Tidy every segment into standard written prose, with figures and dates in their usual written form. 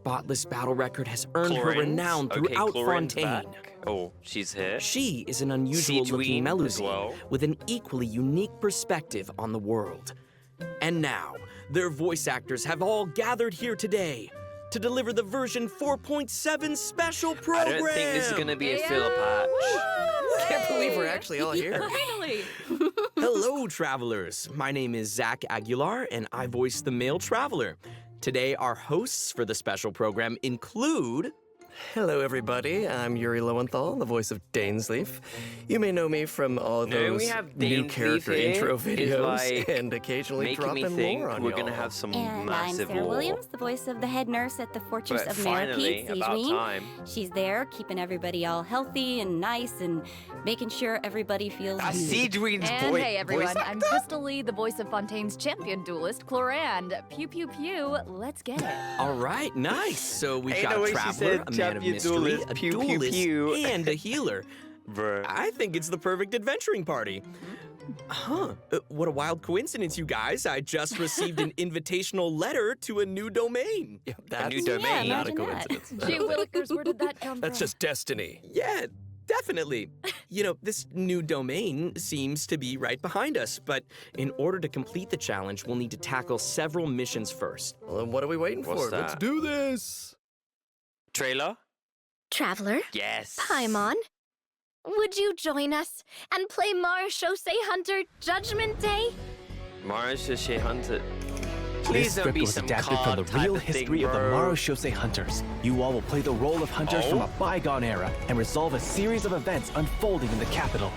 spotless battle record has earned her Clorinde? renown Okay, throughout Clorinde's Fontaine. back. Oh, she's here. She is an unusual-looking Sigewinne as Melusine well. with an equally unique perspective on the world. And now, their voice actors have all gathered here today to deliver the version 4.7 special program. I don't think this is gonna be a filler patch. I can't believe we're actually all here. Finally! Hello, travelers. My name is Zach Aguilar, and I voice the male traveler. Today, our hosts for the special program include... Hello, everybody. I'm Yuri Lowenthal, the voice of Dainsleif. You may know me from all those we have new Dainsleif character here intro is videos like and occasionally making drop me in think lore on we're y'all. gonna have some And I'm massive Sarah war. Williams, the voice of the head nurse at the Fortress But of finally, Maripede, about Sigewinne. time. She's there, keeping everybody all healthy and nice and making sure everybody feels good. Sigewinne's And voice. hey everyone, I'm Crystal Lee, the voice of Fontaine's champion duelist, Clorinde. Pew pew pew, let's get it. All right, nice. So we've Ain't got no a way she traveler, said a man of champion mystery, duelist, a pew, pew, duelist, pew. and a healer. Bruh. I think it's the perfect adventuring party. Huh. What a wild coincidence, you guys. I just received an invitational letter to a new domain. Yeah, that's new domain. not a imagine that. coincidence. Gee willikers, where did that come That's from? just destiny. Yeah, definitely. You know, this new domain seems to be right behind us, but in order to complete the challenge, we'll need to tackle several missions first. Well, then what are we waiting What's for? Let's that? do this. Trailer? Traveler, Yes. Paimon, would you join us and play Marechaussee Hunter Judgment Day? Marechaussee Hunter. This Please don't script be was some adapted from card the type real of thing, history of the bro. Marechaussee Hunters. You all will play the role of hunters from Oh? a bygone era and resolve a series of events unfolding in the capital.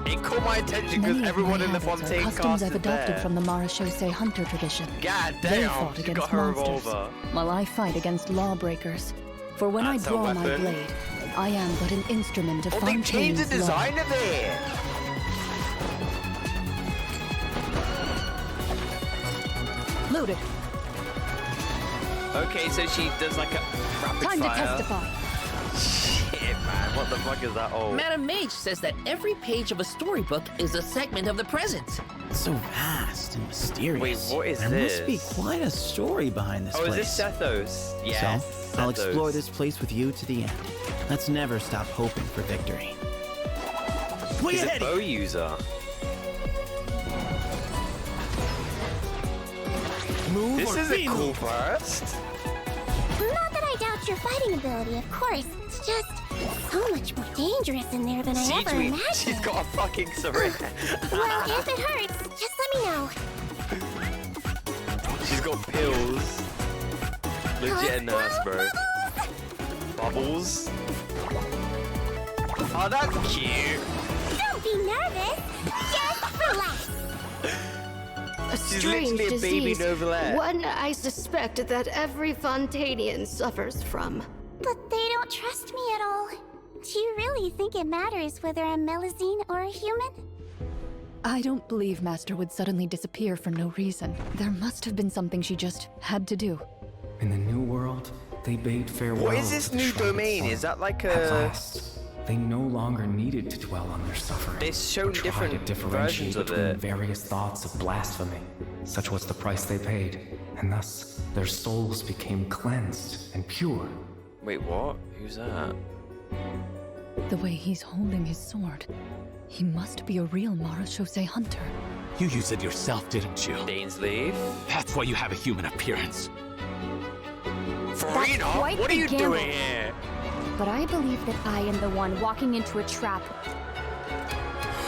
It caught my attention because Many of everyone my in the habits are Fontaine customs cast I've is adopted there. from the Marechaussee hunter tradition. God They damn, fought she against got her monsters, revolver. while I fight against lawbreakers. For when That's I a draw my weapon. blade, I am but an instrument of Oh, they changed the Fontaine's law. design of it! Loaded. Okay, so she does like a rapid Time to fire. testify. Shit, man, what the fuck is that? Oh. Madam Mage says that every page of a storybook is a segment of the present. So vast and mysterious. Wait, what is there this? must be quite a story behind this Oh, place. is this Sethos? Yes. So, I'll Sethos. explore this place with you to the end. Let's never stop hoping for victory. Way He's a ahead! bow user. Move This or is a be cool moved. burst. Not that I doubt your fighting ability, of course. It's just so much more dangerous in there than I ever Sigewinne, imagined. she's got a fucking syringe. Well, if it hurts, just let me know. She's got pills. Legit a nurse, bro. Bubbles. Oh, that's cute. Don't be nervous. Just relax. A She's strange literally a baby disease, Novelette. one I suspect that every Fontanian suffers from. But they don't trust me at all. Do you really think it matters whether I'm Melusine or a human? I don't believe Master would suddenly disappear for no reason. There must have been something she just had to do. In the new world, they bade farewell. What is this to the new Shrine of domain? Sun. Is that like At a... last, they no longer needed to dwell on their suffering. They've shown or try different to differentiate versions of between it. various thoughts of blasphemy. Such was the price they paid, and thus their souls became cleansed and pure. Wait, what? Who's that? The way he's holding his sword, he must be a real Marechaussee hunter. You used it yourself, didn't you? Dainsleif? That's why you have a human appearance. Farina? quite What are the you gamble. doing here? But I believe that I am the one walking into a trap.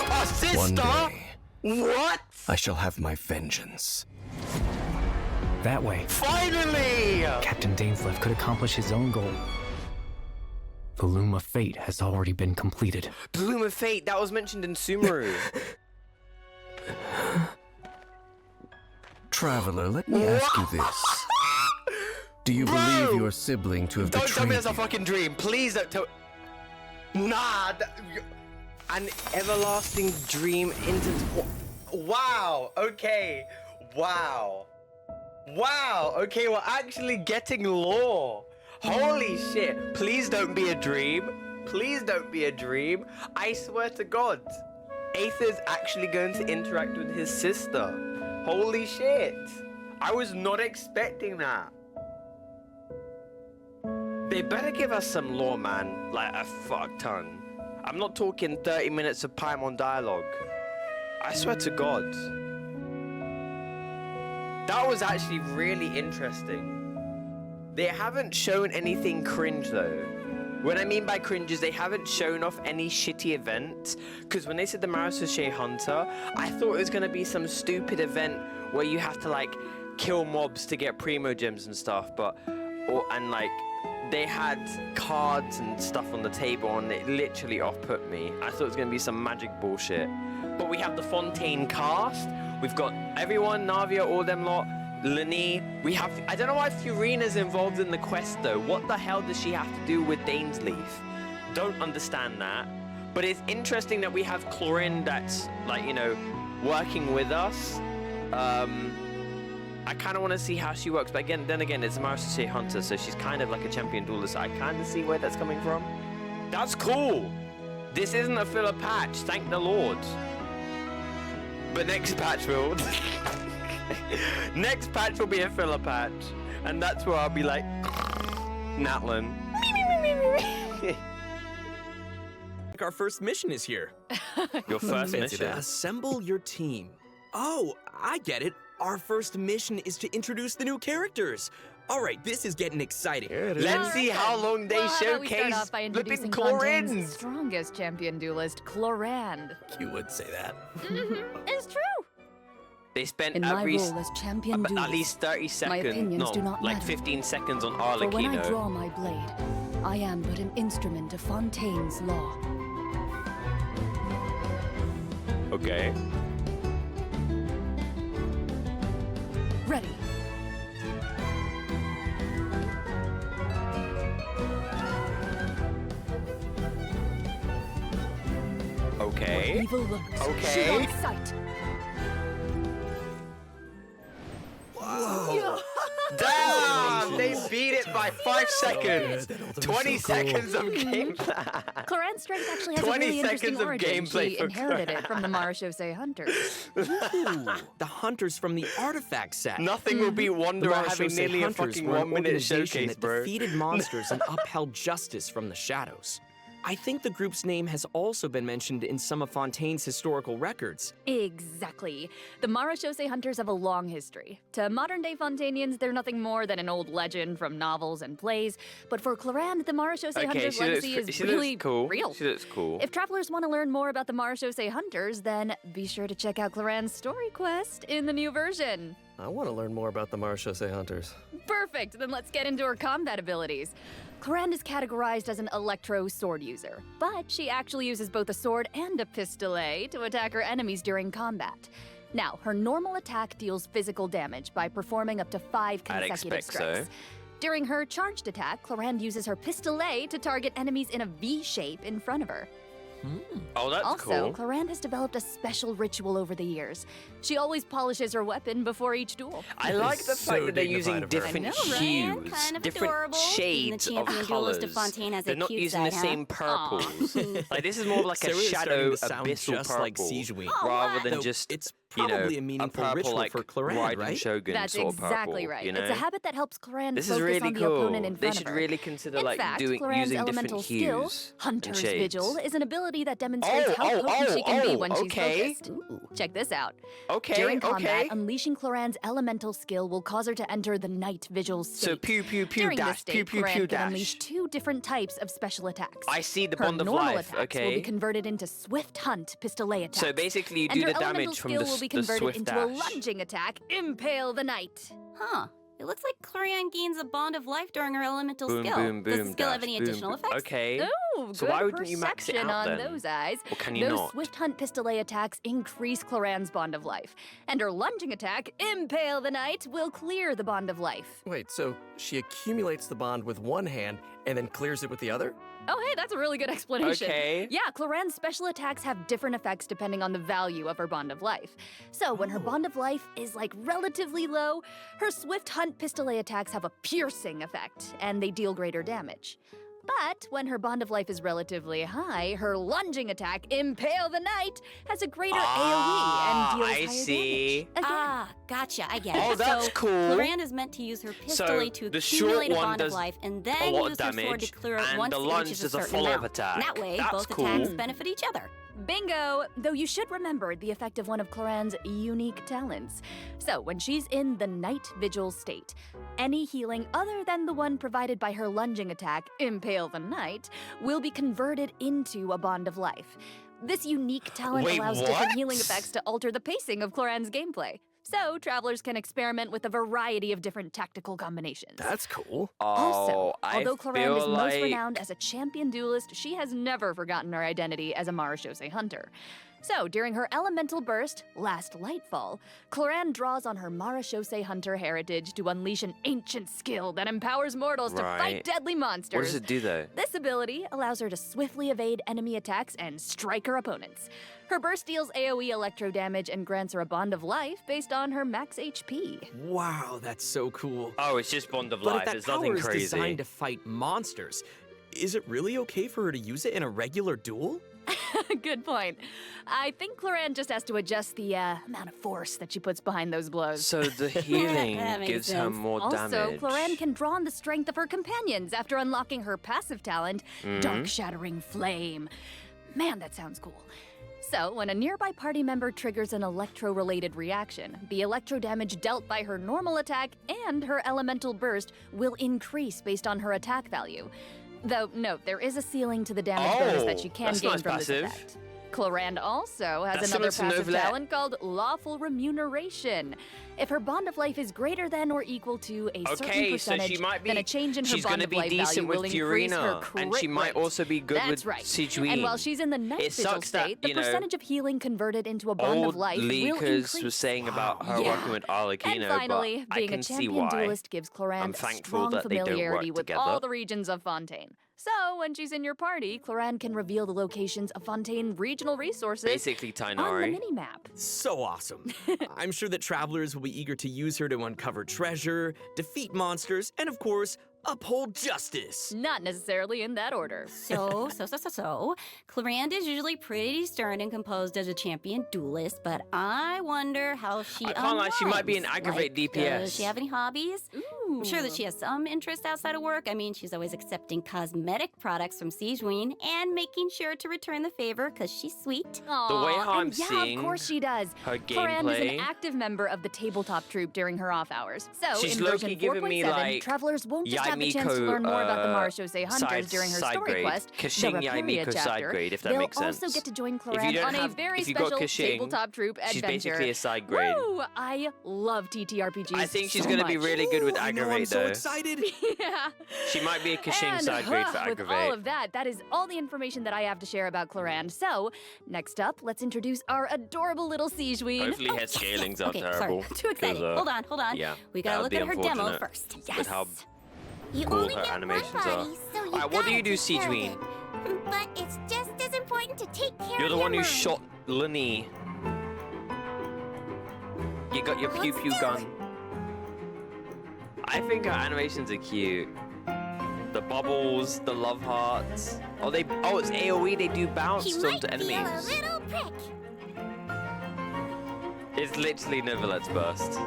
Oh, sister! One day, What? I shall have my vengeance. That way, Finally! Captain Dainsleif could accomplish his own goal. The Loom of Fate has already been completed. The Loom of Fate, that was mentioned in Sumeru. Traveler, let me ask you this. Do you Bro! believe your sibling to have Don't tell me betrayed that's a you? fucking dream. Please don't tell... Nah. An everlasting dream into... Wow. Okay. Wow. Wow. Okay, we're actually getting lore. Holy shit. Please don't be a dream. Please don't be a dream. I swear to God. Aether's actually going to interact with his sister. Holy shit. I was not expecting that. They better give us some lore, man. Like a fuck ton. I'm not talking 30 minutes of Paimon dialogue. I swear to God. That was actually really interesting. They haven't shown anything cringe though. What I mean by cringe is they haven't shown off any shitty events. Because when they said the Marasoshe Hunter, I thought it was going to be some stupid event where you have to like kill mobs to get primo gems and stuff. And like they had cards and stuff on the table and it literally off-put me. I thought it was going to be some magic bullshit. But we have the Fontaine cast. We've got everyone, Navia, all them lot. Lini, we have, I don't know why Furina's involved in the quest though. What the hell does she have to do with Dainsleif? Don't understand that. But it's interesting that we have Clorinde that's like, you know, working with us. I kind of want to see how she works, but then again, it's a Marasoshe Hunter, so she's kind of like a champion duelist. So I kind of see where that's coming from. That's cool. This isn't a filler patch, thank the Lord. But next patch will. Next patch will be a filler patch, and that's where I'll be like, NATLAN. Our first mission is here. Your first mission? Assemble your team. Oh, I get it. Our first mission is to introduce the new characters. All right, this is getting exciting. Let's see how long they showcase flipping Clorinde. Strongest champion duelist, Clorinde. You would say that. It's true. They spent In my role as champion duelist, at least 30 my seconds, opinions do not like matter. 15 seconds on For when I Arlecchino. draw my blade, I am but an instrument of Fontaine's law. Okay. Ready. Okay. Where evil lurks, Okay. shoot on sight. Whoa. Damn! They beat it by 5 seconds. 20 seconds of gameplay. Clorinde's strength actually has a 20 really interesting seconds of origin. gameplay She for inherited it from the Marasoshe Hunters. Ooh, the hunters from the artifact set. Nothing will beat Wonder The having Marasoshe nearly a Hunters fucking were an 1 minute organization showcase, that bro. defeated monsters and upheld justice from the shadows. I think the group's name has also been mentioned in some of Fontaine's historical records. Exactly. The Marasoshe Hunters have a long history. To modern-day Fontainians, they're nothing more than an old legend from novels and plays. But for Clorinde, the Marasoshe Hunters' legacy is really cool. real. She looks cool. If travelers want to learn more about the Marasoshe Hunters, then be sure to check out Clorinde's story quest in the new version. I want to learn more about the Marasoshe Hunters. Perfect! Then let's get into her combat abilities. Clorinde is categorized as an electro sword user, but she actually uses both a sword and a pistolet to attack her enemies during combat. Now, her normal attack deals physical damage by performing up to 5 consecutive strikes. During her charged attack, Clorinde uses her pistolet to target enemies in a V shape in front of her. Oh, that's also, cool. Clorinde has developed a special ritual over the years. She always polishes her weapon before each duel. I like the fact that they're using different I know, right? hues, Kind of different adorable. shades Even the of champion colors. duelist of Fontaine has a They're not cute using the side, same huh? purples. Like this is more like a Sarah is shadow starting to sound abyssal just purple, like sigewinne. rather than Though just it's you know, probably a meaningful purple, ritual like for Clorinde, Raiden right? Shogun That's sort of exactly purple, right. You know? It's a habit that helps Clorinde This is focus really on the cool. opponent in They front should of her. really consider In like fact, doing Clorinde's using elemental different skill, hues and Hunter's shades. Vigil, is an ability that demonstrates how potent she can be when she's okay. focused. Check this out. Okay, During combat, okay. unleashing Clorinde's elemental skill will cause her to enter the night vigil state. So pew pew pew During dash, this state, pew pew Clorinde pew can dash. unleash 2 different types of special attacks. I see the Her bond of normal life. attacks will Okay. be converted into swift hunt pistolet attacks. So basically, you and do her the elemental damage from skill the will be the converted swift into dash. a lunging attack, impale the night. Huh. It looks like Clorinde gains a bond of life during her elemental Boom, skill. boom, Does boom, the skill have dash, any boom, additional boom. effects? Okay. Ooh, So good why wouldn't you max it perception out on then? those eyes. Or can you those not? swift hunt pistolet attacks increase Clorinde's bond of life, and her lunging attack, impale the night, will clear the bond of life. Wait, so she accumulates the bond with one hand and then clears it with the other? Oh, hey, that's a really good explanation. Okay. Yeah, Clorinde's special attacks have different effects depending on the value of her bond of life. So when her bond of life is like relatively low, her swift hunt pistolet attacks have a piercing effect, and they deal greater damage. But when her bond of life is relatively high, her lunging attack, Impale the Knight, has a greater AoE and deals higher damage. Again. Gotcha, I get it. Oh, that's so, cool. Clorinde is meant to use her pistol to the accumulate short a one bond of does life and a then lot use of her sword to damage, clear it and once the it lunge reaches a does a certain follow-up amount. attack. That way, That's both cool. attacks benefit each other. Bingo! Though you should remember the effect of one of Clorinde's unique talents. So, when she's in the night vigil state, any healing other than the one provided by her lunging attack, Impale the Knight, will be converted into a bond of life. This unique talent Wait, allows what? different healing effects to alter the pacing of Clorinde's gameplay. So, travelers can experiment with a variety of different tactical combinations. That's cool. Also, I although Clorinde is feel most like- renowned as a champion duelist, she has never forgotten her identity as a Marachose hunter. So, during her elemental burst, Last Lightfall, Clorinde draws on her Marachose hunter heritage to unleash an ancient skill that empowers mortals to fight Right. deadly monsters. What does it do, though? This ability allows her to swiftly evade enemy attacks and strike her opponents. Her burst deals AoE electro damage and grants her a bond of life based on her max HP. Wow, that's so cool. Oh, it's just bond of But life. if that It's power nothing is crazy. designed to fight monsters, is it really okay for her to use it in a regular duel? Good point. I think Clorinde just has to adjust the amount of force that she puts behind those blows. So the healing That makes gives her sense. more Also, damage. Clorinde can draw on the strength of her companions after unlocking her passive talent, Dark Shattering Flame. Man, that sounds cool. So, when a nearby party member triggers an electro-related reaction, the electro damage dealt by her normal attack and her elemental burst will increase based on her attack value. Though, note, there is a ceiling to the damage bonus that she can that's gain nice from passive. this effect. Clorinde also has That's another similar to passive Novelet. talent called Lawful Remuneration. If her bond of life is greater than or equal to a certain Okay, so percentage, she might be. then a change in her she's bond gonna of be life decent value will with increase her Fiorina, crit and she might rate. also be good That's with right. Sigewinne. And while she's in the night It vigil sucks that, state, the you know, percentage of healing converted into a bond of Old life will leakers increase. was saying about her Yeah. working with Arlecchino, And finally, but I being can a see champion why. duelist gives I'm Clorinde thankful strong that they don't familiarity work with together. all the regions of Fontaine. So, when she's in your party, Clorinde can reveal the locations of Fontaine regional resources Basically, on the Tainari. minimap. So awesome. I'm sure that travelers will be eager to use her to uncover treasure, defeat monsters, and of course, uphold justice. Not necessarily in that order. So, Clorinde is usually pretty stern and composed as a champion duelist, but I wonder how she I can't lie, she might be an unwinds. aggravate Like, DPS. Does she have any hobbies? I'm sure that she has some interest outside of work. I mean, she's always accepting cosmetic products from Sigewinne and making sure to return the favor because she's sweet. Aw, The way how and I'm yeah, seeing of course she does. her Clorinde is gameplay- an active member of the tabletop troupe during her off hours. So, She's in version low-key giving 4.7, me, like, travelers won't just have the chance to Yaimiko, learn more about the Marachose hunters during her side story grade. quest, the Kashin Rapiria Yaimiko side chapter. grade, if that They'll makes also sense. get to join If you Clorinde don't on a have- very if you got special Kashin, tabletop troupe she's adventure. basically a side grade. Woo! I love TTRPGs. I think she's so gonna be much. really good with I know, I'm aggravate, so though. excited. Yeah. She might be a Kashin And, side grade for with aggravate. all of that, that is all the information that I have to share about Clorinde. So, next up, let's introduce our adorable little Sigewinne. Hopefully her scalings are Okay, terrible. sorry, too excited. 'cause, Hold on. Yeah, We that gotta would look be at her demo unfortunate first. With Yes. how You cool only her get animations one are. body, so you Alright, what do you gotta do, take care of Sigewinne? it. But it's just as important to take care You're of the one who your mind. shot Lenny. You got your pew pew gun. I think her animations are cute. The bubbles, the love hearts. Oh, it's AoE. They do bounce He onto might feel a enemies. little prick. It's literally Novelet's burst.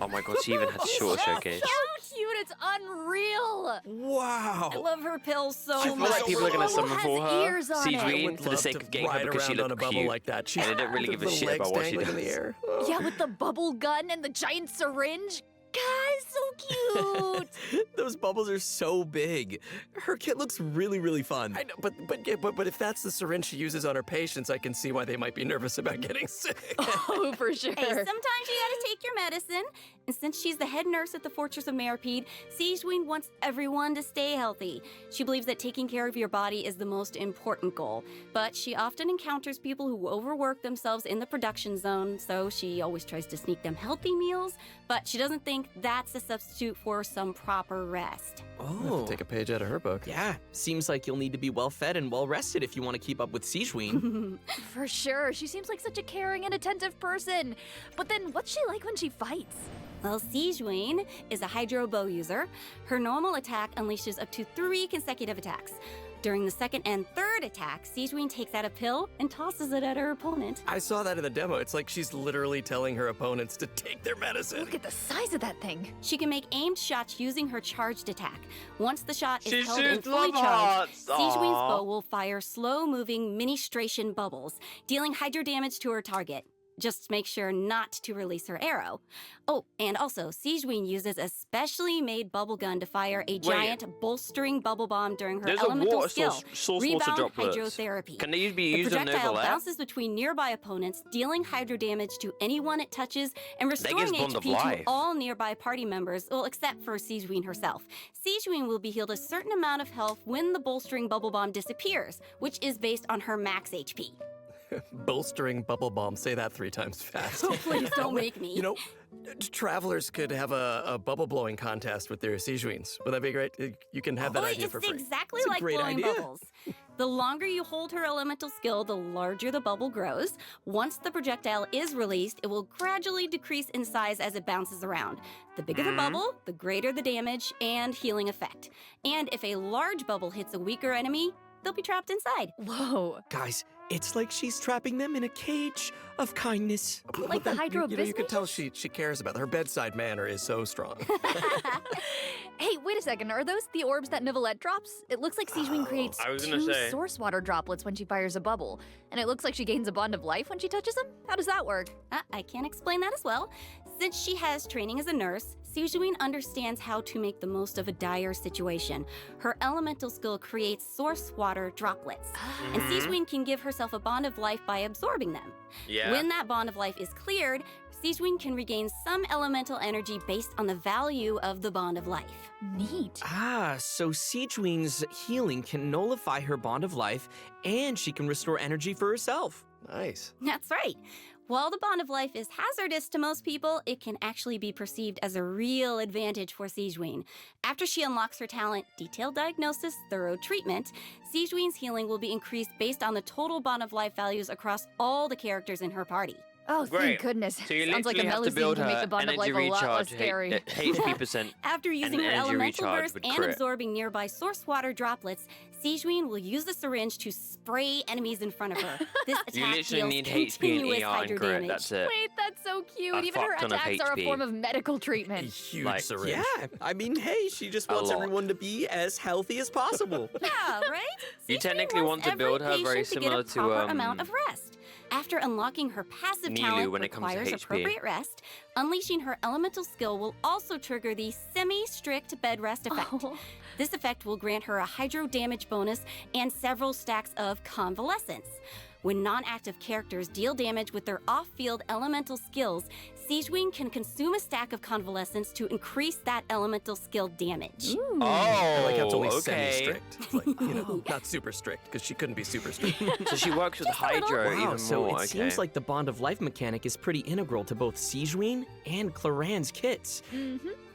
Oh my god, she even had short showcase. So cute, it's unreal. Wow. I love her pills so I feel much. like people are gonna Oh, summon has for her. ears on it. I Sigewinne, would for the love sake to of getting her ride because she around on a looked bubble cute. like that. And they don't really give a the shit legs about what she dangling in the does. air. Yeah, with the bubble gun and the giant syringe. Guys, so cute. Those bubbles are so big. Her kit looks really, really fun. I know, but if that's the syringe she uses on her patients, I can see why they might be nervous about getting sick. Oh, for sure. Hey, sometimes you gotta take your medicine. And since she's the head nurse at the Fortress of Meripede, Sigewinne wants everyone to stay healthy. She believes that taking care of your body is the most important goal. But she often encounters people who overwork themselves in the production zone, so she always tries to sneak them healthy meals. But she doesn't think think that's a substitute for some proper rest. Oh. Take a page out of her book. Yeah, seems like you'll need to be well fed and well rested if you want to keep up with sigewinne. For sure, she seems like such a caring and attentive person. But then what's she like when she fights? Well, sigewinne is a hydro bow user. Her normal attack unleashes up to 3 consecutive attacks. During the second and third attack, sigewinne takes out a pill and tosses it at her opponent. I saw that in the demo. It's like she's literally telling her opponents to take their medicine. Look at the size of that thing. She can make aimed shots using her charged attack. Once the shot is She held and shoots fully love charged, hearts. sigewinne's Aw. bow will fire slow-moving ministration bubbles, dealing hydro damage to her target. Just make sure not to release her arrow. Oh, and also, sigewinne uses a specially made bubble gun to fire a giant bolstering bubble bomb during her There's a elemental water skill, source water Rebound droplets. Hydrotherapy. Can they be The used on projectile overlap? bounces between nearby opponents, dealing hydro damage to anyone it touches, and restoring gives Bond of HP to Life. all nearby party members, well, except for sigewinne herself. Sigewinne will be healed a certain amount of health when the bolstering bubble bomb disappears, which is based on her max HP. Bolstering bubble bomb. Say that 3 times fast. Oh, please don't make me. You know, travelers could have a bubble blowing contest with their sigewinnes. Would that be great? You can have that idea for free. It's exactly It's a like great blowing idea. bubbles. The longer you hold her elemental skill, the larger the bubble grows. Once the projectile is released, it will gradually decrease in size as it bounces around. The bigger the bubble, the greater the damage and healing effect. And if a large bubble hits a weaker enemy, they'll be trapped inside. Whoa. Guys, it's like she's trapping them in a cage of kindness. Like the Hydro You know, you can Business? tell she cares about it. Her bedside manner is so strong. Hey, wait a second. Are those the orbs that Nivelette drops? It looks like sigewinne creates I was gonna 2 say. source water droplets when she fires a bubble. And it looks like she gains a bond of life when she touches them? How does that work? I can explain that as well. Since she has training as a nurse, sigewinne understands how to make the most of a dire situation. Her elemental skill creates source water droplets, and sigewinne can give herself a bond of life by absorbing them. Yeah. When that bond of life is cleared, sigewinne can regain some elemental energy based on the value of the bond of life. Neat. Ah, so sigewinne's healing can nullify her bond of life, and she can restore energy for herself. Nice. That's right. While the bond of life is hazardous to most people, it can actually be perceived as a real advantage for sigewinne. After she unlocks her talent, Detailed Diagnosis, Thorough Treatment, sigewinne's healing will be increased based on the total bond of life values across all the characters in her party. Oh, Great. thank goodness. So you Sounds like a literally have to Melusine build can make her the bond of energy life a lot less recharge, scary. HP percent. After using And her energy elemental recharge burst would and crit. absorbing nearby source water droplets, sigewinne will use the syringe to spray enemies in front of her. This attack You literally deals need HP and continuous ER hydro and crit, damage. that's it. Wait, that's so cute. A Even her fuck ton of attacks are a HP. form of medical A treatment. huge Like, syringe. Yeah, I mean, hey, she just A wants lot. everyone to be as healthy as possible. Yeah, right? You Sigewinne technically wants want to build every her very patient to get a similar to, proper amount of rest. After unlocking her passive Nilu talent when it comes to requires HP. appropriate rest, unleashing her elemental skill will also trigger the semi-strict bed rest effect. Oh. This effect will grant her a hydro damage bonus and several stacks of convalescence. When non-active characters deal damage with their off-field elemental skills, sigewinne can consume a stack of convalescence to increase that elemental skill damage. Oh, I like how it's only okay. semi-strict. It's like, you know, not super strict, because she couldn't be super strict. So she works with Just a little. Hydro Wow, even so more. it Okay. seems like the bond of life mechanic is pretty integral to both sigewinne and Clorinde's kits.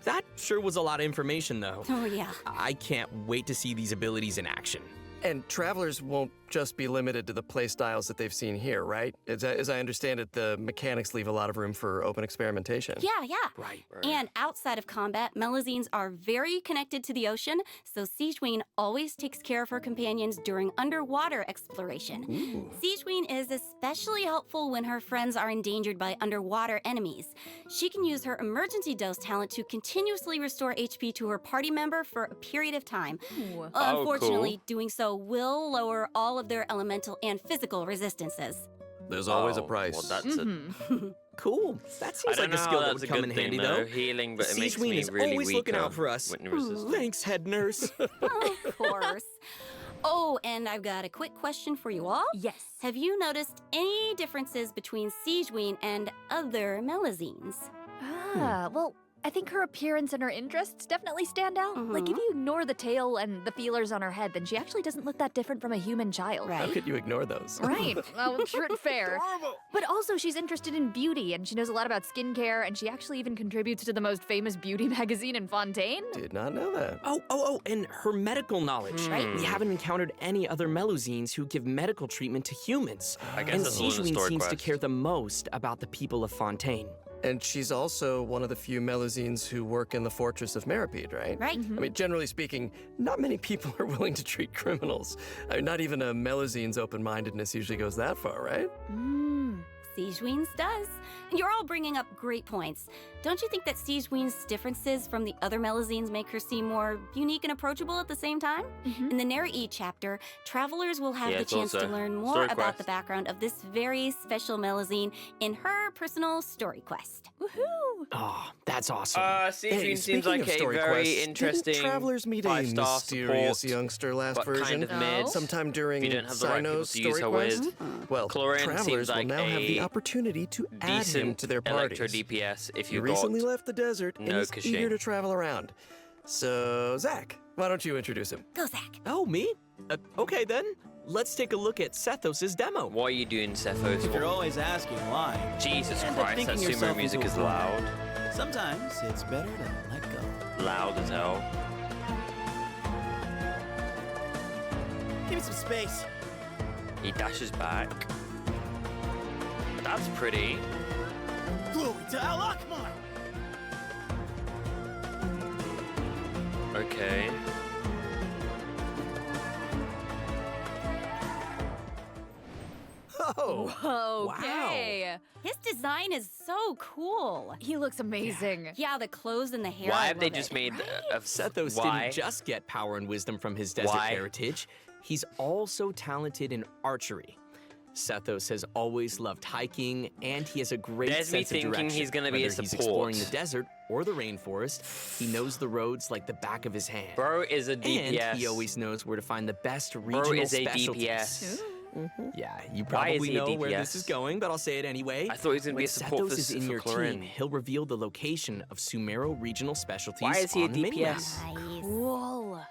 That sure was a lot of information, though. Oh yeah. I can't wait to see these abilities in action. And travelers won't just be limited to the play styles that they've seen here, right? As I understand it, the mechanics leave a lot of room for open experimentation. Yeah, yeah. Right. And outside of combat, Melusines are very connected to the ocean, so sigewinne always takes care of her companions during underwater exploration. Sigewinne is especially helpful when her friends are endangered by underwater enemies. She can use her emergency dose talent to continuously restore HP to her party member for a period of time. Ooh. Unfortunately, doing so will lower all of their elemental and physical resistances. There's always a Oh, price. Well, that's a, Cool. That I seems don't like know a skill how that that's would a come good in thing, handy, though. though. Healing, but it makes Sigewinne me is really always weaker. looking out for us. When resistant. Thanks, head nurse. Of course. Oh, and I've got a quick question for you all. Yes. Have you noticed any differences between sigewinne and other Melusines? Ah, well, I think her appearance and her interests definitely stand out. Like, if you ignore the tail and the feelers on her head, then she actually doesn't look that different from a human child. How could you ignore those? Right. Well, fair. But also, she's interested in beauty, and she knows a lot about skincare, and she actually even contributes to the most famous beauty magazine in Fontaine. Did not know that. Oh, and her medical knowledge. Right? We haven't encountered any other Melusines who give medical treatment to humans. I guess and that's a little sigewinne story seems to quest. care the most about the people of Fontaine. And she's also one of the few Melusines who work in the Fortress of Meripede, right? Right. I mean, generally speaking, not many people are willing to treat criminals. I mean, not even a Melusine's open-mindedness usually goes that far, right? Sigewinne's does. You're all bringing up great points. Don't you think that Sigewinne's differences from the other Melusines make her seem more unique and approachable at the same time? In the Neri chapter, travelers will have Yeah, the it's chance to also learn more story about quest. the background of this very special Melusine in her personal story quest. Woohoo! Oh, that's awesome. Sigewinne seems speaking like of a story very quests, interesting didn't travelers meet a 5-star mysterious support, youngster last but version? kind of mid. Sometime during If you don't have the right people Sino's to use story her quest? with. Well, Clorinde travelers seems like will now have the a opportunity to add him decent to their parties. electro DPS if He you recently got left the desert and no is Kashin. eager to travel around. So, Zach, why don't you introduce him? Go, Zach. Oh, me? Okay, then. Let's take a look at Sethos' demo. What are you doing, Sethos? If you're always asking why, Jesus end up Christ, that thinking sumo yourself music into a is corner. loud. Sometimes it's better to let go. Loud as hell. Give me some space. He dashes back. That's pretty. Glory to Al Akmar! Okay. Oh, Okay. His design is so cool. He looks amazing. Yeah, the clothes and the hair. Why I have they love just it. made Sethos why? didn't just get power and wisdom from his desert Why? heritage. He's also talented in archery. Sethos has always loved hiking, and he has a great There's me sense of thinking direction. he's gonna be a Whether he's support. exploring the desert or the rainforest, he knows the roads like the back of his hand. Bro is a DPS. And he always knows where to find the best regional Bro is a specialties. DPS. Yeah, you Why is probably he a know where DPS? this is going, but I'll say it anyway. I thought he was gonna be When a support Sethos for- is in for your Clorinde. team, he'll reveal the location of Sumero regional specialties Why is he a on the minimap. DPS? Cool.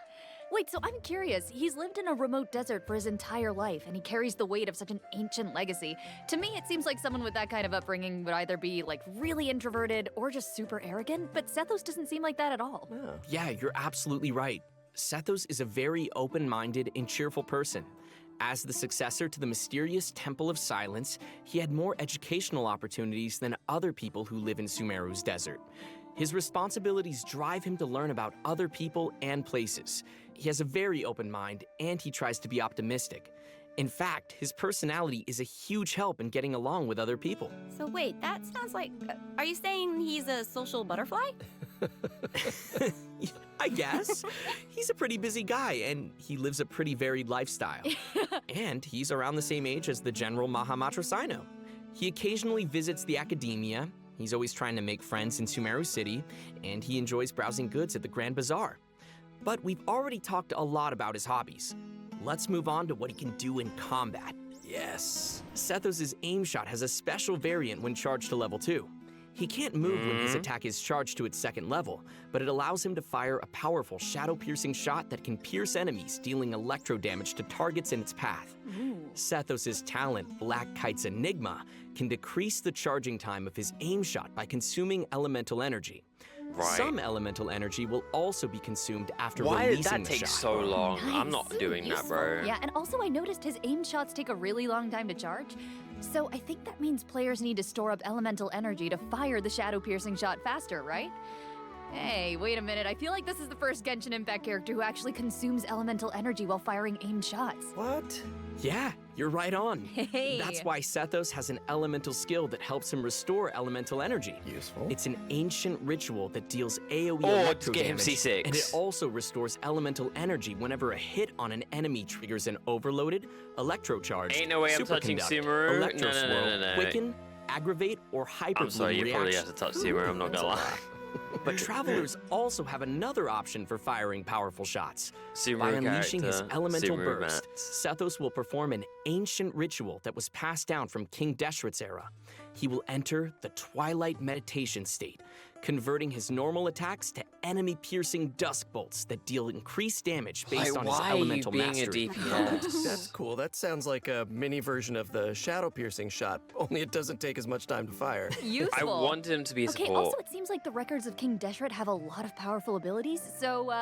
Wait, so I'm curious. He's lived in a remote desert for his entire life, and he carries the weight of such an ancient legacy. To me, it seems like someone with that kind of upbringing would either be, like, really introverted or just super arrogant, but Sethos doesn't seem like that at all. Yeah, you're absolutely right. Sethos is a very open-minded and cheerful person. As the successor to the mysterious Temple of Silence, he had more educational opportunities than other people who live in Sumeru's desert. His responsibilities drive him to learn about other people and places. He has a very open mind, and he tries to be optimistic. In fact, his personality is a huge help in getting along with other people. So wait, that sounds like... are you saying he's a social butterfly? I guess. He's a pretty busy guy, and he lives a pretty varied lifestyle. And he's around the same age as the General Mahamatra Sino. He occasionally visits the academia. He's always trying to make friends in Sumeru City, and he enjoys browsing goods at the Grand Bazaar. But we've already talked a lot about his hobbies. Let's move on to what he can do in combat. Yes. Sethos' aim shot has a special variant when charged to level 2. He can't move when his attack is charged to its second level, but it allows him to fire a powerful shadow-piercing shot that can pierce enemies, dealing electro damage to targets in its path. Sethos' talent, Black Kite's Enigma, can decrease the charging time of his aim shot by consuming elemental energy. Right. Some elemental energy will also be consumed after Why did releasing that the take shot. so long? I'm Nice. not doing that, bro. Yeah, and also I noticed his aim shots take a really long time to charge. So I think that means players need to store up elemental energy to fire the shadow-piercing shot faster, right? Hey, wait a minute. I feel like this is the first Genshin Impact character who actually consumes elemental energy while firing aimed shots. What? Yeah, you're right on. Hey. That's why Sethos has an elemental skill that helps him restore elemental energy. Useful. It's an ancient ritual that deals AoE Or electro to get him damage, C6. and it also restores elemental energy whenever a hit on an enemy triggers an overloaded, electrocharged, Ain't no way I'm touching superconduct, Sumeru. electro No, no, no, swirl, no, no. quicken, aggravate, or hyper I'm sorry, you probably have to touch Sumeru, I'm not gonna lie. But travelers also have another option for firing powerful shots. By Sumeru unleashing his character, elemental Sumeru burst, mats. Sethos will perform an ancient ritual that was passed down from King Deshret's era. He will enter the twilight meditation state, converting his normal attacks to enemy-piercing dusk bolts that deal increased damage based on his elemental mastery. That's cool. That sounds like a mini version of the shadow piercing shot, only it doesn't take as much time to fire. Useful. I want him to be a Okay, support. also it seems like the records of King Deshret have a lot of powerful abilities, so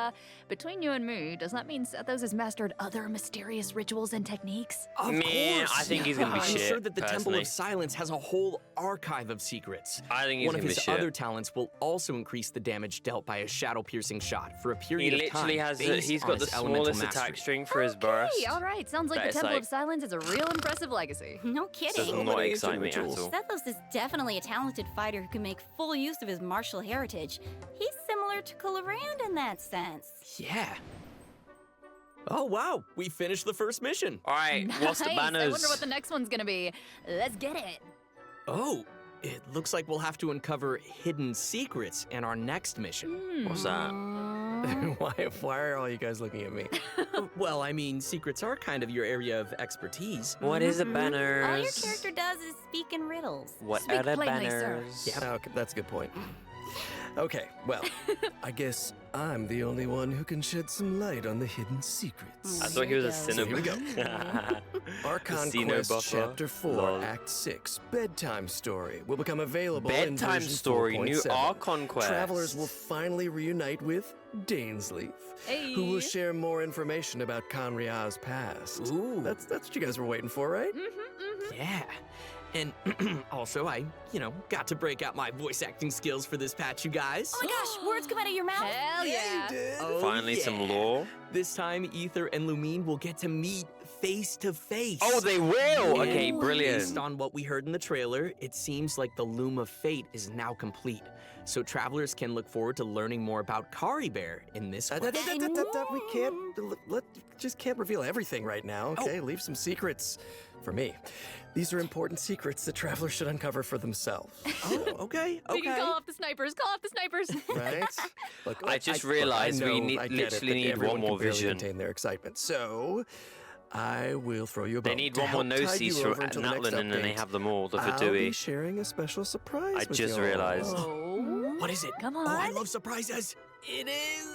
between you and me, does that mean Sethos has mastered other mysterious rituals and techniques? Of Man, course. I think he's gonna be I'm shit, sure that the Temple personally. of Silence has a whole archive of secrets. I think he's One of gonna be his shit. other talents will also increase the damage dealt by a shadow-piercing shot for a He period of time. literally has. based He's on got the his elemental smallest attack mastery. string for his burst. Hey, all right. Sounds like That the is Temple like- of Silence is a real impressive legacy. No kidding. Does not excite me at all. Sethos is definitely a talented fighter who can make full use of his martial heritage. He's similar to clorinde in that sense. Yeah. Oh, wow. We finished the first mission. All right, what's the Nice. I banners? wonder what the next one's gonna be. Let's get it. Oh, it looks like we'll have to uncover hidden secrets in our next mission. What's that? Why are all you guys looking at me? Well, I mean, secrets are kind of your area of expertise. What is a All your banners? character does is speak in riddles. What Speak are the plainly, sir. banners? Yeah, okay, that's a good point. Okay, well, I guess I'm the only one who can shed some light on the hidden secrets. I thought he was a So here we go. Archon Casino Quest buffer. Chapter 4, Lol. Act 6, Bedtime Story will become available in Bedtime version story, new 4.7. Archon quest. Travelers will finally reunite with dainsleif, who will share more information about Conria's past. Ooh. That's what you guys were waiting for, right? Yeah. And also, I, got to break out my voice acting skills for this patch, you guys. Oh my gosh, words come out of your mouth. Hell yeah. Oh, Finally, yeah. some lore. This time, Ether and Lumine will get to meet face to face. Oh, they will. And Okay, brilliant. Based on what we heard in the trailer, it seems like the Loom of Fate is now complete. So travelers can look forward to learning more about Kari Bear in this quest. We just can't reveal everything right now, okay? Leave some secrets for me. These are important secrets that travelers should uncover for themselves. Oh, okay. We can call off the snipers. Call off the snipers. Right? Look, I just realized we I get it literally that need everyone one more can barely vision. contain their excitement. So, I will throw you a bone. They need to one more help tide no-seas you for over until the next NATLAN, and then they update. have them all, the I'll be Fatui. sharing a special surprise I with just y'all. realized. Oh. What is it? Come Oh, I on. love surprises. It is.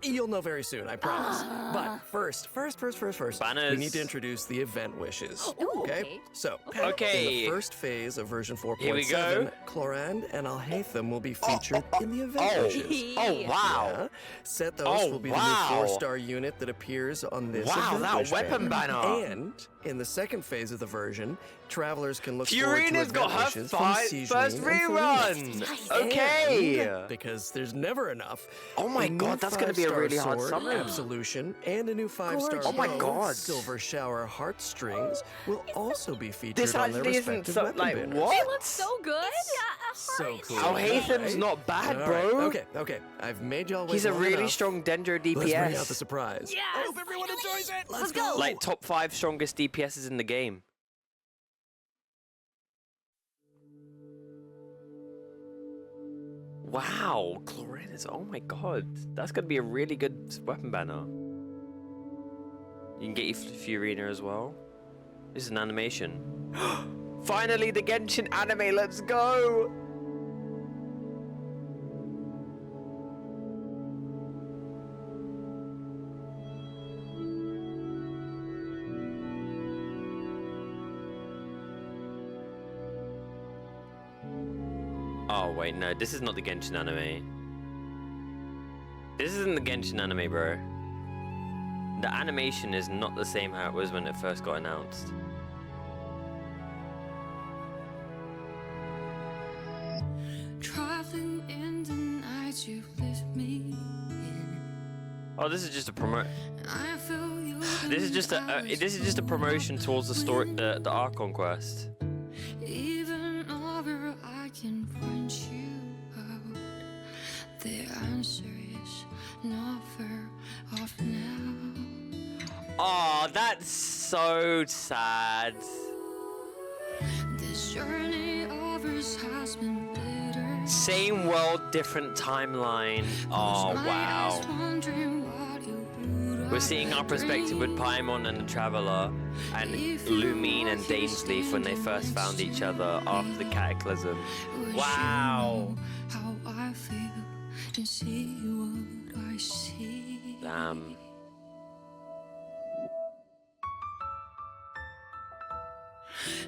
You'll know very soon, I promise. But first, Banners. we need to introduce the event wishes. Ooh, okay? okay. So, Okay. in the first phase of version 4.7, Here we go. Clorinde and Alhaitham will be featured in the event wishes. Oh, wow. Yeah. Sethos Oh, will be wow. the new 4-star unit that appears on this Wow, event that wish weapon banner. And in the second phase of the version, travelers can look Furina's forward to got event her wishes from first Sigewinne and rerun. Farina. Okay. And because there's never enough. Oh my a new God, that's gonna be a 5-star really hard sword, summon. Absolution, and a new 5-star Oh my bow, God. Silver Shower Heartstrings will also be featured This on their actually isn't respective so, weapon like, banners. what? They look so good. So cool. Alhaitham's not bad, bro. Okay. I've made y'all wait He's a long really enough. strong Dendro Let's bring out the DPS. surprise. Yes. I hope everyone enjoys it. Let's go. Like top 5 strongest DPSs in the game. Wow, Clorinde. Oh my god, that's gonna be a really good weapon banner. You can get your Furina as well. This is an animation. Finally, the Genshin anime. Let's go. Oh wait, no, this is not the Genshin anime. This isn't the Genshin anime, bro. The animation is not the same how it was when it first got announced. Traveling in the night, you lift me in. Oh, this is just a promo. I feel you. This is just a promotion towards the story, the Archon quest. Even over, I can point you out. The answer is not far off now. Oh, that's so sad. This journey of ours has been bitter. Same world, different timeline. Oh, My wow. eyes wondering what you would We're seeing our perspective with Paimon and the Traveler, and Lumine and Dainsleif when they first found each other after the Cataclysm. Wow. How I feel and see what I see. Damn.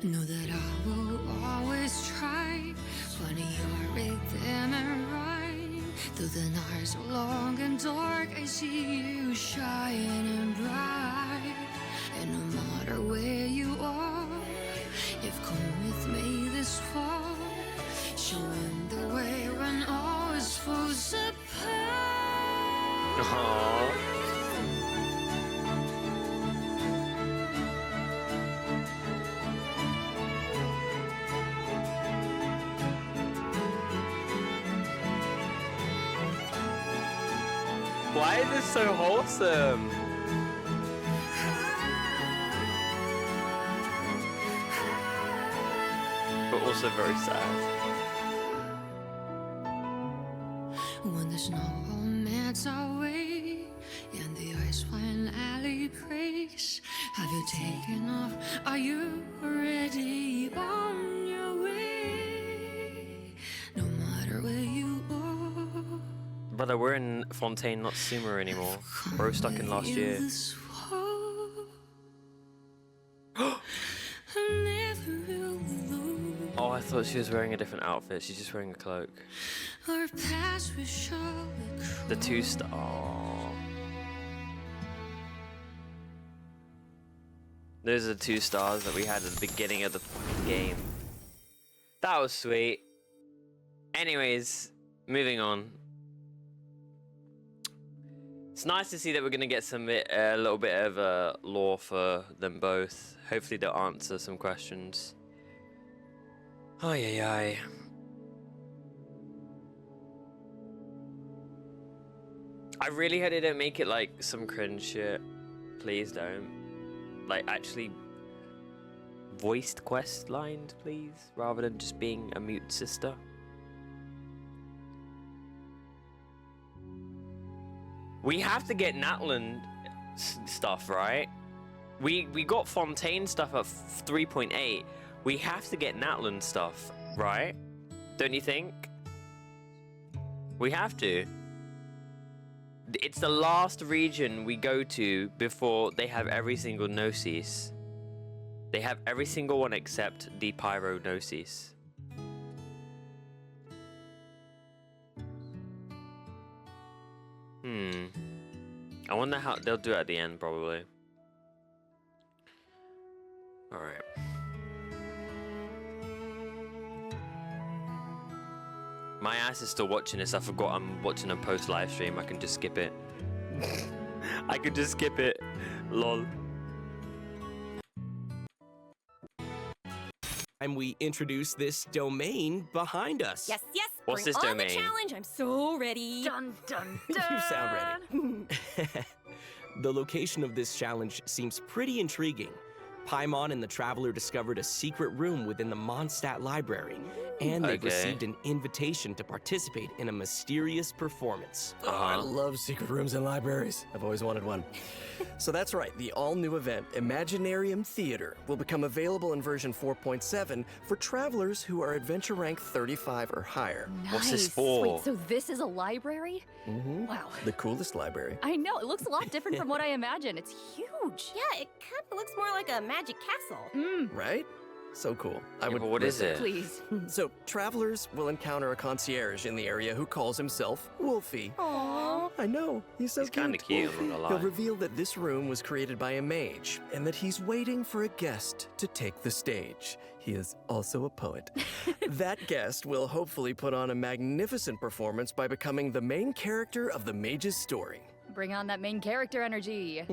Know that I will always try. Funny your rhythm and rhyme. Though the nights are long and dark, I see you shining bright. And no matter where you are, you've come with me this far, showing the way when all is falls apart. Aww. Why is this so wholesome? But also very sad. When the snow melts away and the ice fine alley breaks, have you taken off? Are you ready on your way? No matter where you are. Brother, we're in Fontaine, not Sumer anymore. We're stuck in last year. Oh, I thought she was wearing a different outfit. She's just wearing a cloak. The 2-star. Oh. Those are the 2 stars that we had at the beginning of the game. That was sweet. Anyways, moving on. It's nice to see that we're gonna get a little bit of lore for them both. Hopefully they'll answer some questions. Ay. I really hope they don't make it like some cringe shit. Please don't. Like actually voiced quest lines, please, rather than just being a mute sister. We have to get NATLAN stuff, right? We got Fontaine stuff at 3.8. We have to get NATLAN stuff, right? Don't you think? We have to. It's the last region we go to before they have every single Gnosis. They have every single one except the Pyro Gnosis. I wonder how they'll do it at the end, probably. Alright. My ass is still watching this. I forgot I'm watching a post live stream. I can just skip it. I could just skip it. Lol. And we introduce this domain behind us. Yes. What's Bring this on domain? the challenge. I'm so ready. Dun dun You sound ready. The location of this challenge seems pretty intriguing. Paimon and the Traveler discovered a secret room within the Mondstadt library, and they've received an invitation to participate in a mysterious performance. Oh, I love secret rooms in libraries. I've always wanted one. So that's right, the all-new event, Imaginarium Theater, will become available in version 4.7 for travelers who are adventure rank 35 or higher. Nice. What's this for? Wait, so this is a library? Mm-hmm. Wow. The coolest library. I know, it looks a lot different from what I imagine. It's huge. Yeah, it kind of looks more like a magic castle. Right? So cool. Yeah, but what is it? Please. So, travelers will encounter a concierge in the area who calls himself Wolfie. Aww. I know, he's so He's kind of cute, I'm not gonna He'll lie. reveal that this room was created by a mage, and that he's waiting for a guest to take the stage. He is also a poet. That guest will hopefully put on a magnificent performance by becoming the main character of the mage's story. Bring on that main character energy.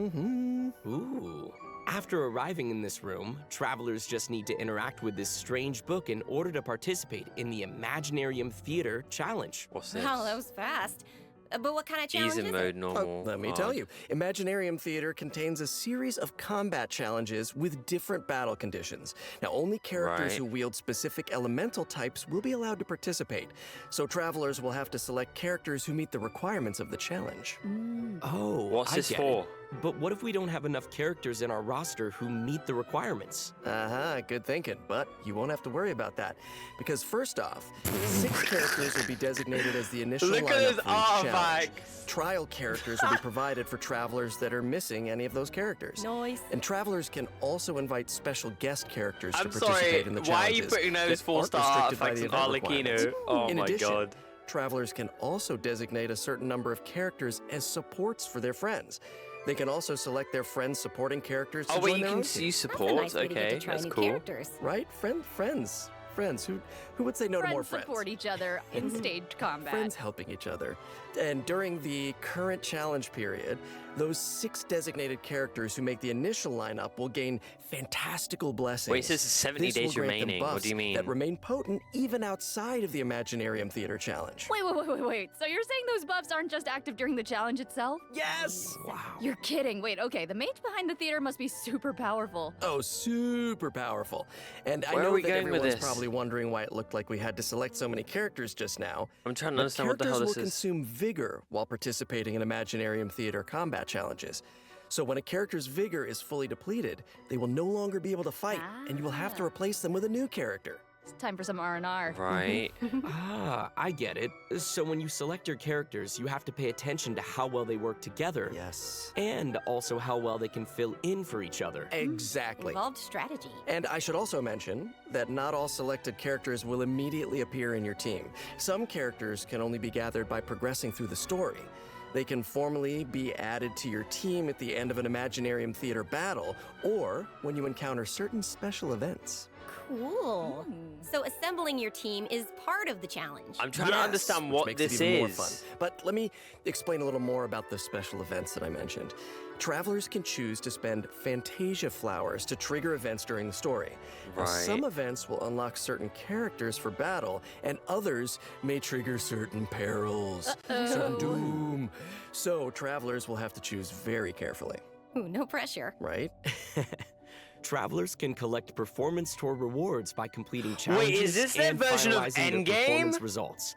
Ooh. After arriving in this room, travelers just need to interact with this strange book in order to participate in the Imaginarium Theater Challenge. What's this? Wow, that was fast. But what kind of challenge Easy is mode, it? normal. Let me tell you, Imaginarium Theater contains a series of combat challenges with different battle conditions. Now, only characters Right. who wield specific elemental types will be allowed to participate, so travelers will have to select characters who meet the requirements of the challenge. Oh, What's I this get for? it. But what if we don't have enough characters in our roster who meet the requirements? Good thinking, but you won't have to worry about that. Because first off, 6 characters will be designated as the initial Look at lineup his for each arm challenge. back. Trial characters will be provided for travelers that are missing any of those characters. Nice. And travelers can also invite special guest characters to I'm participate sorry, in the why are you challenges putting those that aren't 4-star restricted by artifacts the in event requirements. Arlecchino? Oh In my addition, god. travelers can also designate a certain number of characters as supports for their friends. They can also select their friends' supporting characters to Oh, wait, join you their can own see team. support. That's a nice way to get Okay, to try that's new cool. characters. Right? Friends. Who would say no to more Friends friends? support each other in staged combat. Friends helping each other. And during the current challenge period, those 6 designated characters who make the initial lineup will gain fantastical blessings. Wait, it says 70 This will days grant them remaining. What buffs do you mean? That remain potent even outside of the Imaginarium Theater Challenge. Wait. So you're saying those buffs aren't just active during the challenge itself? Yes! Wow. You're kidding. Wait, okay, the mage behind the theater must be super powerful. Oh, super powerful. And I Where are know we that going with everyone's this? probably wondering why it looked like we had to select so many characters just now. I'm trying to But understand what the hell characters this will is. consume vigor while participating in Imaginarium Theater combat challenges. So when a character's vigor is fully depleted, they will no longer be able to fight, and you will have to replace them with a new character. It's time for some R&R. Right. I get it. So when you select your characters, you have to pay attention to how well they work together. Yes. And also how well they can fill in for each other. Exactly. Involved strategy. And I should also mention that not all selected characters will immediately appear in your team. Some characters can only be gathered by progressing through the story. They can formally be added to your team at the end of an Imaginarium Theater battle, or when you encounter certain special events. Cool. So assembling your team is part of the challenge. I'm trying to understand which what makes it this even more is. fun. But let me explain a little more about the special events that I mentioned. Travelers can choose to spend Fantasia flowers to trigger events during the story. Now, Right. some events will unlock certain characters for battle, and others may trigger certain perils, certain doom. So travelers will have to choose very carefully, Ooh, no pressure. right? Travelers can collect performance tour rewards by completing challenges is this their and version of finalizing their Endgame? performance results.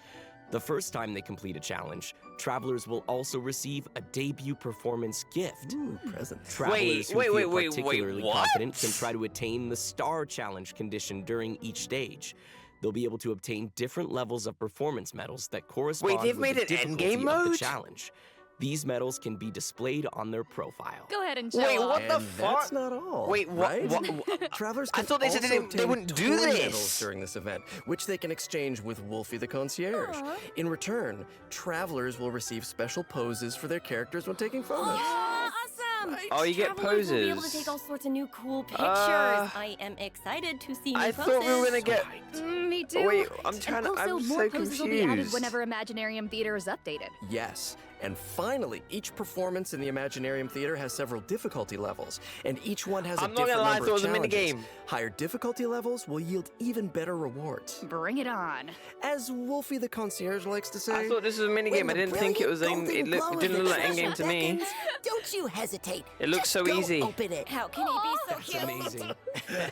The first time they complete a challenge, travelers will also receive a debut performance gift. Ooh, presents. Travelers who feel wait, particularly what? confident can try to attain the Star Challenge condition during each stage. They'll be able to obtain different levels of performance medals that correspond they've with made the an difficulty endgame of mode? the challenge. These medals can be displayed on their profile. Go ahead and show Wait, off. what the And fuck? that's not all. Wait, what? right? what? Travelers I can thought they said also they obtain wouldn't do toy this. medals during this event, which they can exchange with Wolfie the Concierge. In return, travelers will receive special poses for their characters when taking photos. Awesome! Oh, you get Travelers will be able to poses. take all sorts of new cool pictures. I am excited to see new I poses. thought we were gonna get. Me too. Oh, wait, I'm trying and to. also, I'm more so poses will be added confused. whenever Imaginarium Theater is updated. Yes. And finally, each performance in the Imaginarium Theater has several difficulty levels, and each one has a I'm not different gonna lie, I number thought of it was a challenges. minigame. Higher difficulty levels will yield even better rewards. Bring it on. As Wolfie the Concierge likes to say, I thought this was a minigame. I didn't think it was. It didn't look like Endgame to me. Don't you hesitate. It looks so easy. Open it. How can he be so it's cute? amazing.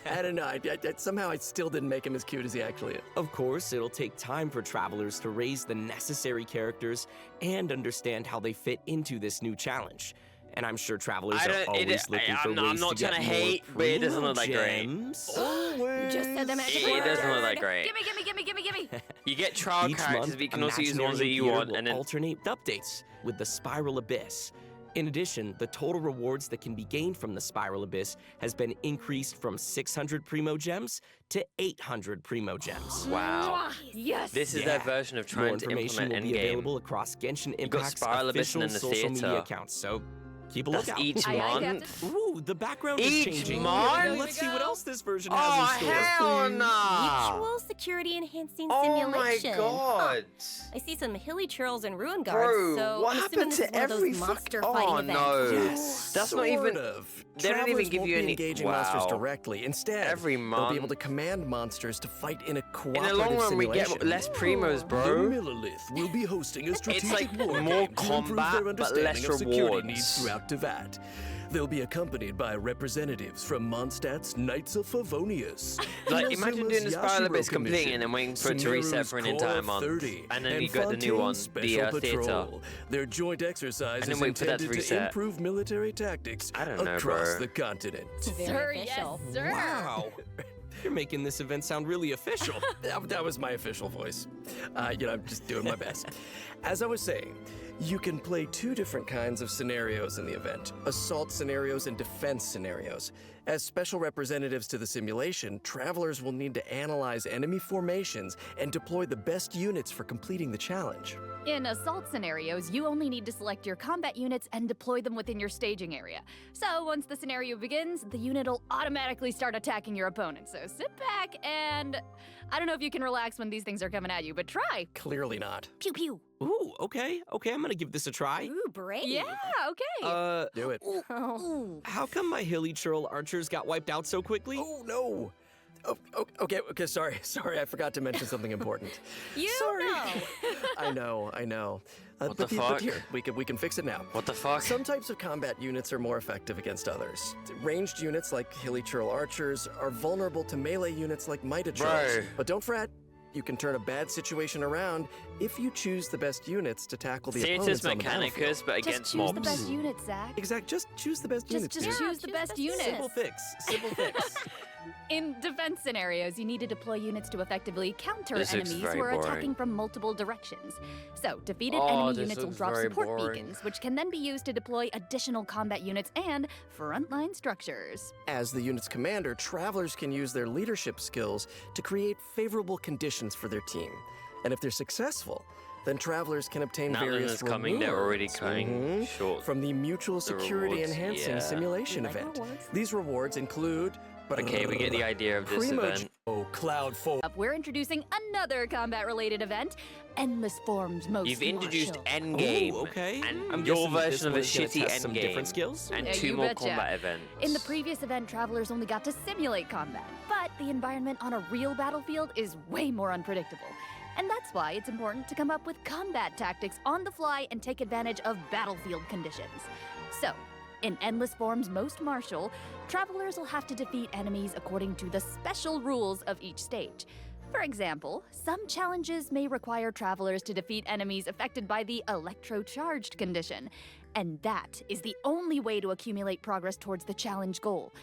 I don't know. Somehow I still didn't make him as cute as he actually is. Of course, it'll take time for travelers to raise the necessary characters and understand how they fit into this new challenge. And I'm sure travelers are always looking for I'm ways not to get trying to more hate, but it doesn't look that great. gems. You just said the magic It word. doesn't look that great. Gimme. You get trial Each characters, month, but you can also use the ones that Imaginarium you Theater want, will and then alternate updates with the Spiral Abyss. In addition, the total rewards that can be gained from the Spiral Abyss has been increased from 600 Primo Gems to 800 Primo Gems. wow. Yes. This is their version of More trying to information implement will be Endgame. available across Genshin You've got Impact's Spiral Abyss official and then the social media theater. accounts, so keep a That's lookout. each Aye, aye, month. Ooh, the background Each is changing. month? Let's see what else this version Oh, has in store. hell nah. Mutual security enhancing Oh simulation. my god. I see some hilly churls and ruin guards. Bro, so what I'm happened assuming this to is one of those every monster fuck- fighting Oh, events. no. Yes, That's not even- sort of. they don't even Travelers give won't you be any- engaging wow. monsters directly. Instead, Every they'll month. be able to command monsters to fight in a In cooperative the long run, we simulation. get less primos, The bro. Millilith will be hosting a strategic like war more game to improve combat, their but understanding less of security rewards. needs throughout Tevat. They'll be accompanied by representatives from Mondstadt's Knights of Favonius. Like, imagine doing the spiral Yashiro bits completing Commission, and then waiting for it to reset for an entire month. 30, And then you got the new one, the Special theater. Patrol. Their joint exercise And is then wait for that to intended reset. improve military tactics I don't know, across bro. the continent. Sir, yes, sir. Wow. You're making this event sound really official. That was my official voice. I'm just doing my best. As I was saying, you can play two different kinds of scenarios in the event: assault scenarios and defense scenarios. As special representatives to the simulation, travelers will need to analyze enemy formations and deploy the best units for completing the challenge. In assault scenarios, you only need to select your combat units and deploy them within your staging area. So once the scenario begins, the unit will automatically start attacking your opponent. So sit back and... I don't know if you can relax when these things are coming at you, but try. Clearly not. Pew pew. Ooh, okay, I'm gonna give this a try. Ooh, brave. Yeah, okay. Do it. How come my hilly churl archers got wiped out so quickly? Oh, no. Okay, sorry, I forgot to mention something important. Sorry. I know. What the But fuck? here, we can fix it now. What the fuck? Some types of combat units are more effective against others. Ranged units like hilly churl archers are vulnerable to melee units like mighty churls. Bro. But don't fret, you can turn a bad situation around if you choose the best units to tackle the Theatus opponents on the battlefield. Mechanicus, but Just against choose mobs. the best unit, Zach. Exact. Just choose the best units. Just dude. choose the best unit. Simple fix. In defense scenarios, you need to deploy units to effectively counter This looks enemies very who are boring. attacking from multiple directions. So, defeated Oh, enemy this units will looks drop very support boring. beacons, which can then be used to deploy additional combat units and frontline structures. As the unit's commander, travelers can use their leadership skills to create favorable conditions for their team. And if they're successful, then travelers can obtain NATLAN various is coming, they're already rewards. cutting short From the mutual security rewards, enhancing yeah. simulation Like event. rewards. These rewards include... Okay, we get the idea of this Primo event. Cloud 4. We're introducing another combat-related event, Endless Form's most You've introduced martial. Endgame, Ooh, okay. and I'm your guessing this version of a one is gonna shitty test some Endgame, different skills? and Yeah, 2 you more betcha. combat events. In the previous event, travelers only got to simulate combat, but the environment on a real battlefield is way more unpredictable. And that's why it's important to come up with combat tactics on the fly and take advantage of battlefield conditions. So, in Endless Form's Most Martial, travelers will have to defeat enemies according to the special rules of each stage. For example, some challenges may require travelers to defeat enemies affected by the electrocharged condition, and that is the only way to accumulate progress towards the challenge goal.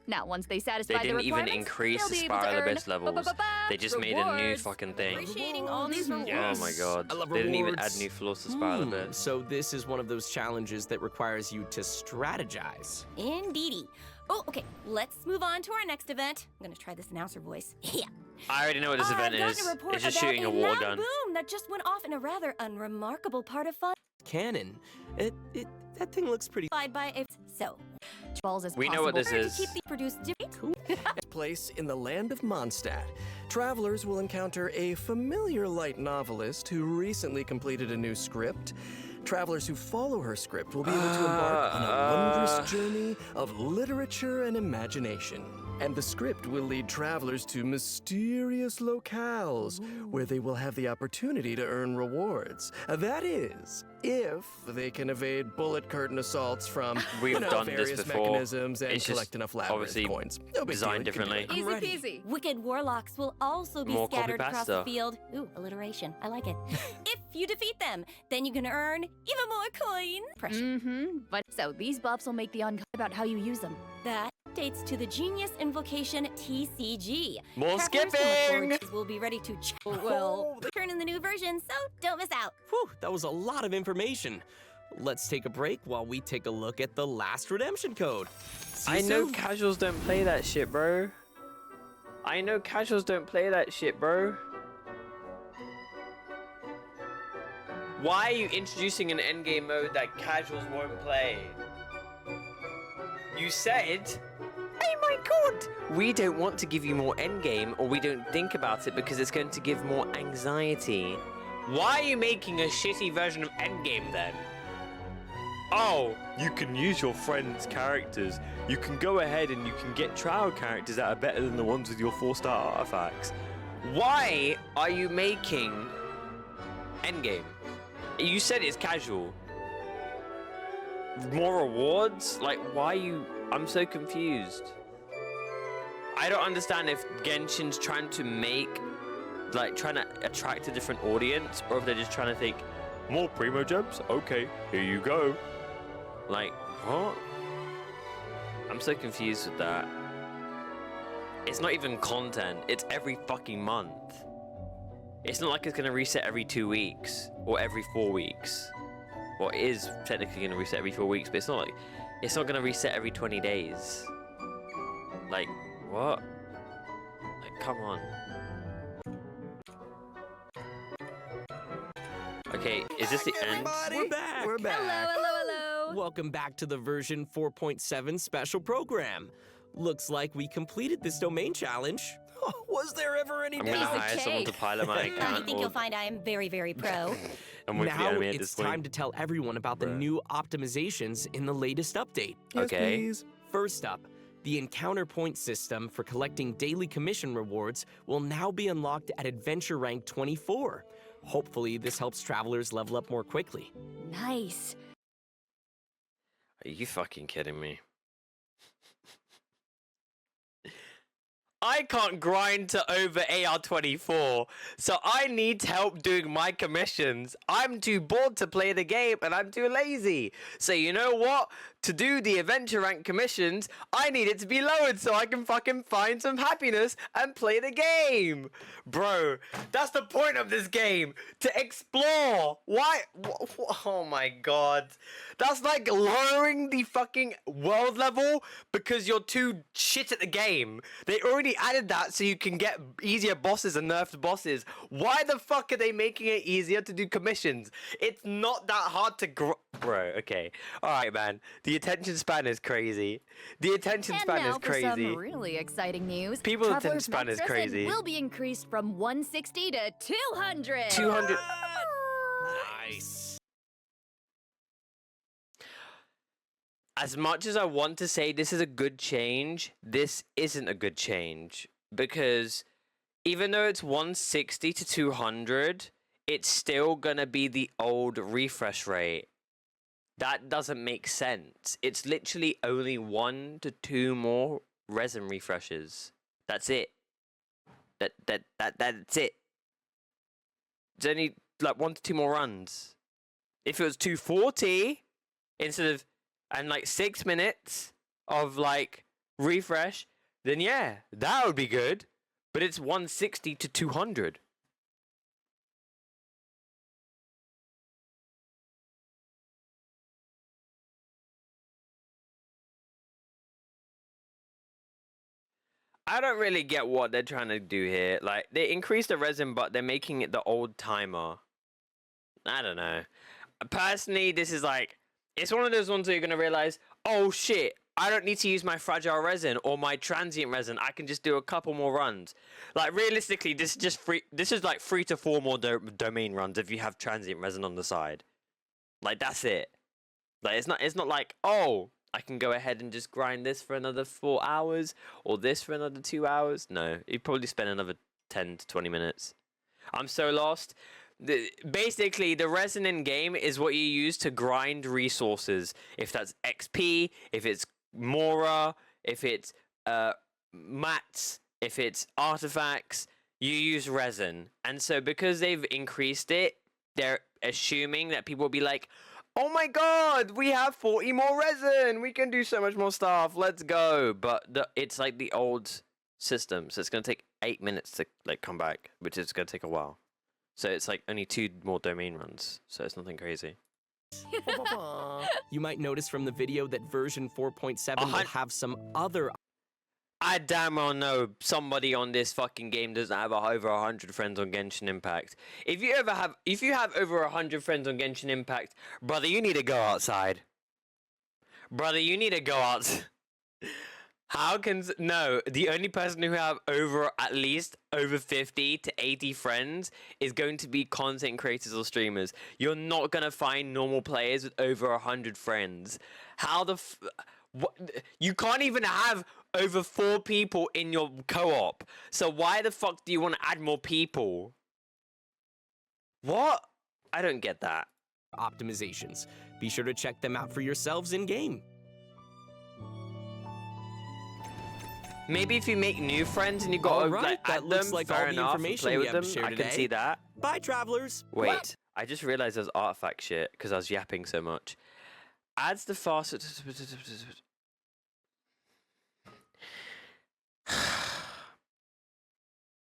Now, once they satisfy They the didn't even requirements, increase they'll the be able to Spiral earn Abyss levels. They just made a new rewards. fucking thing. Appreciating all these rewards. Oh my god. I love They didn't even add rewards. new floors to Spiral Abyss. So this is one of those challenges that requires you to strategize. Indeedy. Oh, okay. Let's move on to our next event. I'm gonna try this announcer voice. Yeah. I already know what this event I've gotten is. a report It's just about shooting a war loud gun. boom that just went off in a rather unremarkable part of fun. Cannon. That thing looks pretty. By a so. balls as We know what possible. this To is. keep the produced Place in the land of Mondstadt, travelers will encounter a familiar light novelist who recently completed a new script. Travelers who follow her script will be able to embark on a wondrous journey of literature and imagination. And the script will lead travelers to mysterious locales where they will have the opportunity to earn rewards. That is, if they can evade bullet curtain assaults from We've done this various before. mechanisms and It's just collect enough labyrinth obviously coins. No big designed deal, you can do differently. it. Easy peasy. Wicked warlocks will also be More scattered across the copy-pasta. field. Ooh, alliteration. I like it. If you defeat them, then you can earn even more coins. Pressure. Mm-hmm. But so these buffs will make the uncon about how you use them. That updates to the Genius Invocation TCG. More Travelers can look skipping! forward to- We'll be ready to well return in the new version, so don't miss out. Whew, that was a lot of information. Let's take a break while we take a look at the last redemption code. See you I know soon. casuals don't play that shit, bro. I know casuals don't play that shit, bro. Why are you introducing an endgame mode that casuals won't play? You said, oh my god, we don't want to give you more endgame, or we don't think about it because it's going to give more anxiety. Why are you making a shitty version of endgame then? Oh, you can use your friend's characters. You can go ahead and you can get trial characters that are better than the ones with your 4-star artifacts. Why are you making endgame? You said it's casual. more rewards? Like, why you... I'm so confused. I don't understand if Genshin's trying to make... Like, trying to attract a different audience, or if they're just trying to think, more Primo Gems? Okay, here you go. Like, what? I'm so confused with that. It's not even content, it's every fucking month. It's not like it's gonna reset every 2 weeks, or every 4 weeks. Well, it is technically gonna reset every 4 weeks, but it's not like... It's not gonna reset every 20 days. Like, what? Like, come on. Okay, is this the end? We're back. We're back. Hello. Welcome back to the version 4.7 special program. Looks like we completed this domain challenge. Was there ever any I'm gonna hire someone to pilot my I account. think you'll find I am very, very pro. I'm with the Now enemy at it's this point. time to tell everyone about the new optimizations in the latest update. Yes, Okay. please. First up, the encounter point system for collecting daily commission rewards will now be unlocked at adventure rank 24. Hopefully, this helps travelers level up more quickly. Nice. Are you fucking kidding me? I can't grind to over AR24, so I need help doing my commissions. I'm too bored to play the game, and I'm too lazy. So you know what? To do the adventure rank commissions, I need it to be lowered so I can fucking find some happiness and play the game. Bro, that's the point of this game. To explore. Why? Oh my god. That's like lowering the fucking world level because you're too shit at the game. They already added that so you can get easier bosses and nerfed bosses. Why the fuck are they making it easier to do commissions? It's not that hard to Bro, okay. Alright, man. The attention span is crazy. The attention span is crazy. And now for some really exciting news. People's attention Traveler's span is Medicine crazy. will be increased from 160 to 200. 200. Nice. As much as I want to say this is a good change, this isn't a good change. Because even though it's 160 to 200, it's still gonna be the old refresh rate. That doesn't make sense. It's literally only 1 to 2 more resin refreshes. That's it. That's it. It's only like 1 to 2 more runs. If it was 240 instead of and like 6 minutes of like refresh, then yeah, that would be good. But it's 160 to 200. I don't really get what they're trying to do here. Like, they increased the resin, but they're making it the old timer. I don't know. Personally, this is like, it's one of those ones where you're going to realize, oh shit, I don't need to use my fragile resin or my transient resin. I can just do a couple more runs. Like, realistically, this is just free. This is like 3 to 4 more domain runs if you have transient resin on the side. Like, that's it. Like, it's not like, oh, I can go ahead and just grind this for another 4 hours or this for another 2 hours. No, you'd probably spend another 10 to 20 minutes. I'm so lost. Basically, the resin in game is what you use to grind resources. If that's XP, if it's Mora, if it's mats, if it's artifacts, you use resin. And so because they've increased it, they're assuming that people will be like, oh my god, we have 40 more resin. We can do so much more stuff. Let's go. But it's like the old system. So it's going to take 8 minutes to like come back, which is going to take a while. So it's like only 2 more domain runs. So it's nothing crazy. You might notice from the video that version 4.7 will have some other... I damn well know somebody on this fucking game doesn't have over 100 friends on Genshin Impact. If you have over 100 friends on Genshin Impact, brother, you need to go outside. Brother, you need to go out. How can... No, the only person who have at least over 50 to 80 friends is going to be content creators or streamers. You're not going to find normal players with over 100 friends. How the... What? You can't even have over 4 people in your co-op. So why the fuck do you want to add more people? What? I don't get that. optimizations. Be sure to check them out for yourselves in-game. Maybe if you make new friends and you got to like, that add looks them, like fair all the enough, and information play we with have to them, share I can today. see that. Bye, travelers. Wait, What? I just realized there's artifact shit because I was yapping so much. Adds the fast...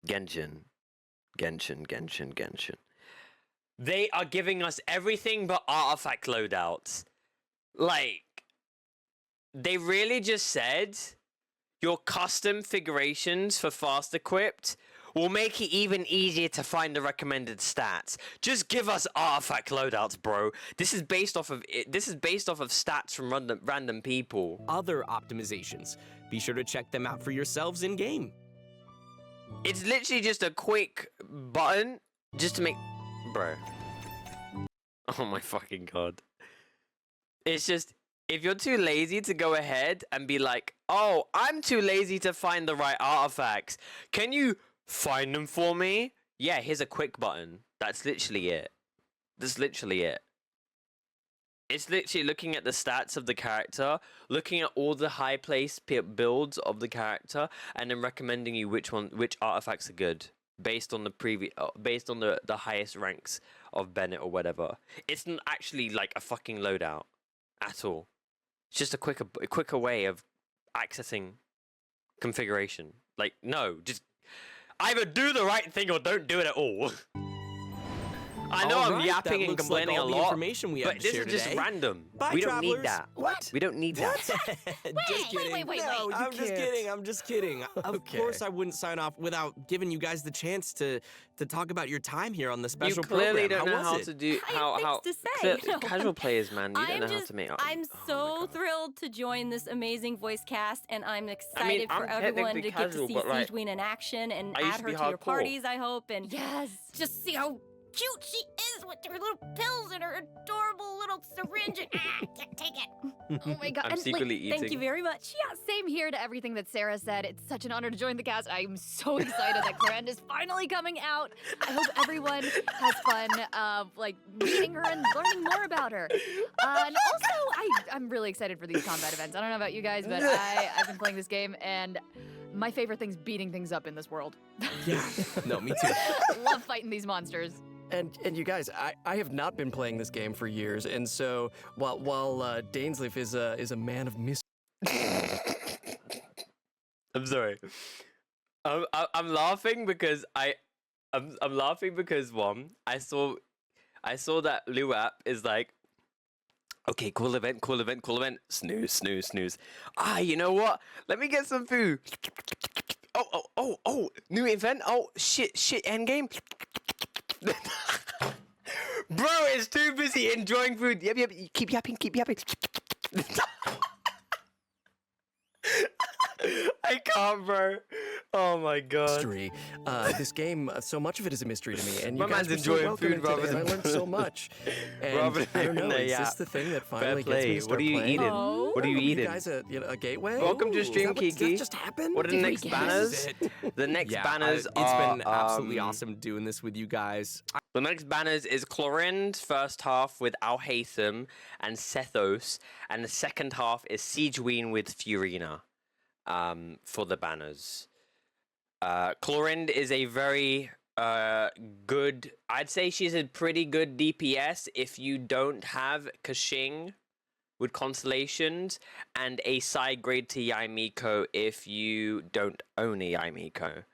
Genshin. They are giving us everything but artifact loadouts. Like, they really just said your custom configurations for fast equipped will make it even easier to find the recommended stats. Just give us artifact loadouts, bro. This is based off of stats from random people. Other optimizations. Be sure to check them out for yourselves in-game. It's literally just a quick button just to make... Bro. Oh my fucking god. It's just, if you're too lazy to go ahead and be like, oh, I'm too lazy to find the right artifacts. Can you find them for me? Yeah, here's a quick button. That's literally it. That's literally it. It's literally looking at the stats of the character, looking at all the high place builds of the character, and then recommending you which artifacts are good based on the the highest ranks of Bennett or whatever. It's not actually like a fucking loadout at all. It's just a quicker way of accessing configuration. Like, no, just either do the right thing or don't do it at all. I know I'm yapping and complaining a lot, but this is just random. We don't need that. What? We don't need that. Just kidding. No, I'm just kidding. Of course I wouldn't sign off without giving you guys the chance to talk about your time here on the special program. You clearly don't know how how was to it? do how to say. No. casual players, man. You don't know how to make. I'm so thrilled to join this amazing voice cast, and I'm excited for everyone to get to see sigewinne in action and add her to your parties. I hope, and just see how cute she is with her little pills and her adorable little syringe. Take it. Oh my god. I'm secretly eating. Thank you very much. Yeah, same here to everything that Sarah said. It's such an honor to join the cast. I'm so excited that clorinde is finally coming out. I hope everyone has fun, like meeting her and learning more about her. And also, I'm really excited for these combat events. I don't know about you guys, but I've been playing this game and my favorite thing's beating things up in this world. Yeah. No, me too. Love fighting these monsters. And you guys, I have not been playing this game for years, and so while dainsleif is a man of mystery. I'm sorry. I'm laughing because I'm laughing because one, I saw that Luap is like, okay, cool event. Snooze. Ah, you know what? Let me get some food. Oh, new event. Oh, shit, endgame. Bro is too busy enjoying food. Yep. Keep yapping. I can't, bro. Oh my god. Mystery. This game, so much of it is a mystery to me, and My you guys man's were so enjoying welcoming food rather today, and than I learned so much. And rather I don't know, than is this the thing that finally Fair gets me play. to start What are you playing? eating? Oh. What are you eating? You guys a gateway? Welcome to stream, Does Kiki. that just happen? What are the next banners? The next banners are... It's been absolutely awesome doing this with you guys. The next banners is Clorinde, first half with Alhaitham and Sethos, and the second half is sigewinne with Furina for the banners. Clorinde is a very good... I'd say she's a pretty good DPS if you don't have Kashing with Constellations, and a side grade to Yaimiko if you don't own a Yaimiko.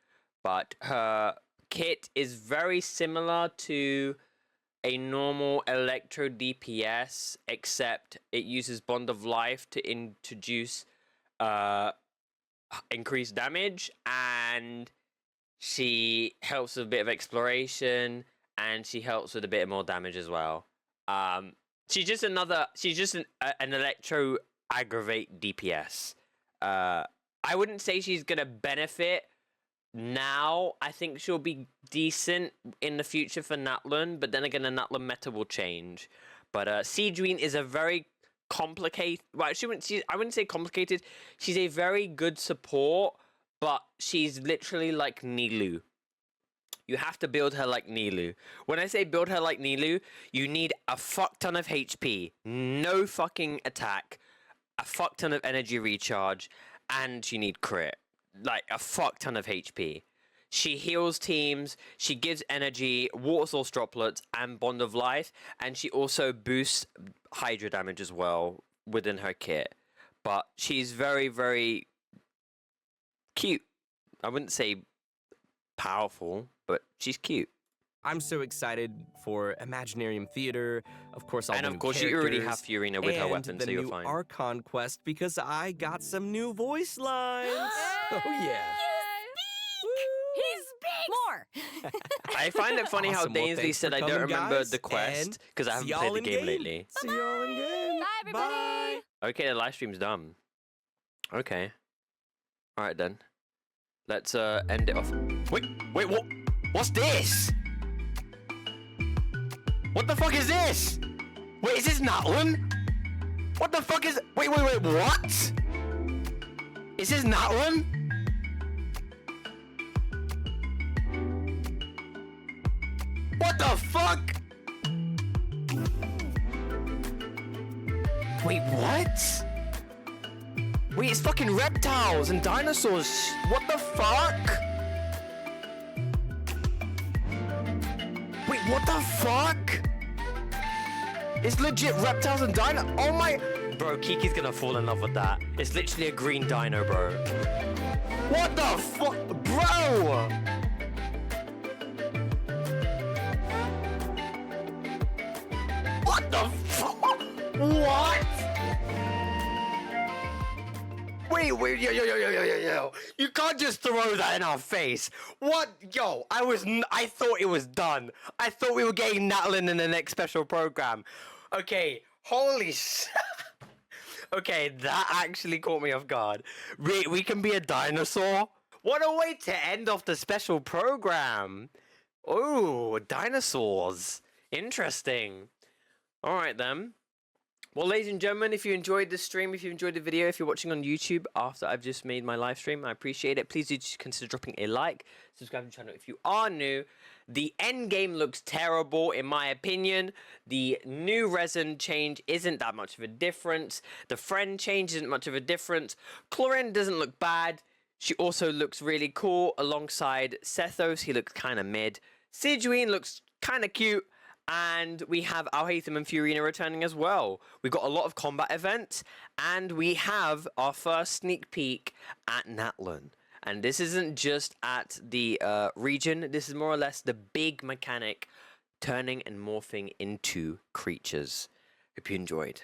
But her kit is very similar to a normal Electro DPS, except it uses Bond of Life to introduce increased damage, and she helps with a bit of exploration, and she helps with a bit more damage as well. She's just an Electro aggravate DPS. I wouldn't say she's gonna benefit now. I think she'll be decent in the future for NATLAN, but then again, the NATLAN meta will change. But sigewinne is a very complicated... Well, I wouldn't say complicated. She's a very good support, but she's literally like Nilou. you have to build her like Nilu. When I say build her like Nilu, you need a fuck ton of HP, no fucking attack, a fuck ton of energy recharge, and you need crit. Like, a fuck ton of HP. She heals teams, she gives energy, water source droplets, and bond of life, and she also boosts Hydra damage as well within her kit. But she's very, very cute. I wouldn't say powerful, but she's cute. I'm so excited for Imaginarium Theater. Of course, all and the of new course, you already have characters, Fiorina with her and weapon, the so you're new fine. Archon quest because I got some new voice lines. Oh yeah. He's big! More! I find it funny Awesome. how Well, Dainsley thanks said for I don't coming, remember guys, the quest and because I see haven't y'all played the in game game. lately. See y'all in game. Bye, everybody! Bye. Okay, the live stream's done. Okay. Alright then. Let's end it off. Wait, what? What's this? What the fuck is this? Wait, is this NATLAN? What the fuck is... Wait, what? Is this NATLAN? What the fuck? Wait, what? Wait, it's fucking reptiles and dinosaurs. What the fuck? Wait, what the fuck? It's legit reptiles and dino. Oh my. Bro, Kiki's gonna fall in love with that. It's literally a green dino, bro. What the fuck? Bro! What the fuck? What? Wait, yo. You can't just throw that in our face. What? Yo, I thought it was done. I thought we were getting NATLAN in the next special program. Okay, holy Okay, that actually caught me off guard. We can be a dinosaur? What a way to end off the special program. Oh, dinosaurs. Interesting. All right, then. Well, ladies and gentlemen, if you enjoyed the stream, if you enjoyed the video, if you're watching on YouTube after I've just made my live stream, I appreciate it. Please do just consider dropping a like, subscribe to the channel if you are new. The Endgame looks terrible, in my opinion. The new resin change isn't that much of a difference. The friend change isn't much of a difference. Clorinde doesn't look bad. She also looks really cool alongside Sethos. He looks kind of mid. Sigewinne looks kind of cute. And we have Alhaitham and Fiorina returning as well. We've got a lot of combat events. And we have our first sneak peek at NATLAN. And this isn't just at the region. This is more or less the big mechanic turning and morphing into creatures. Hope you enjoyed.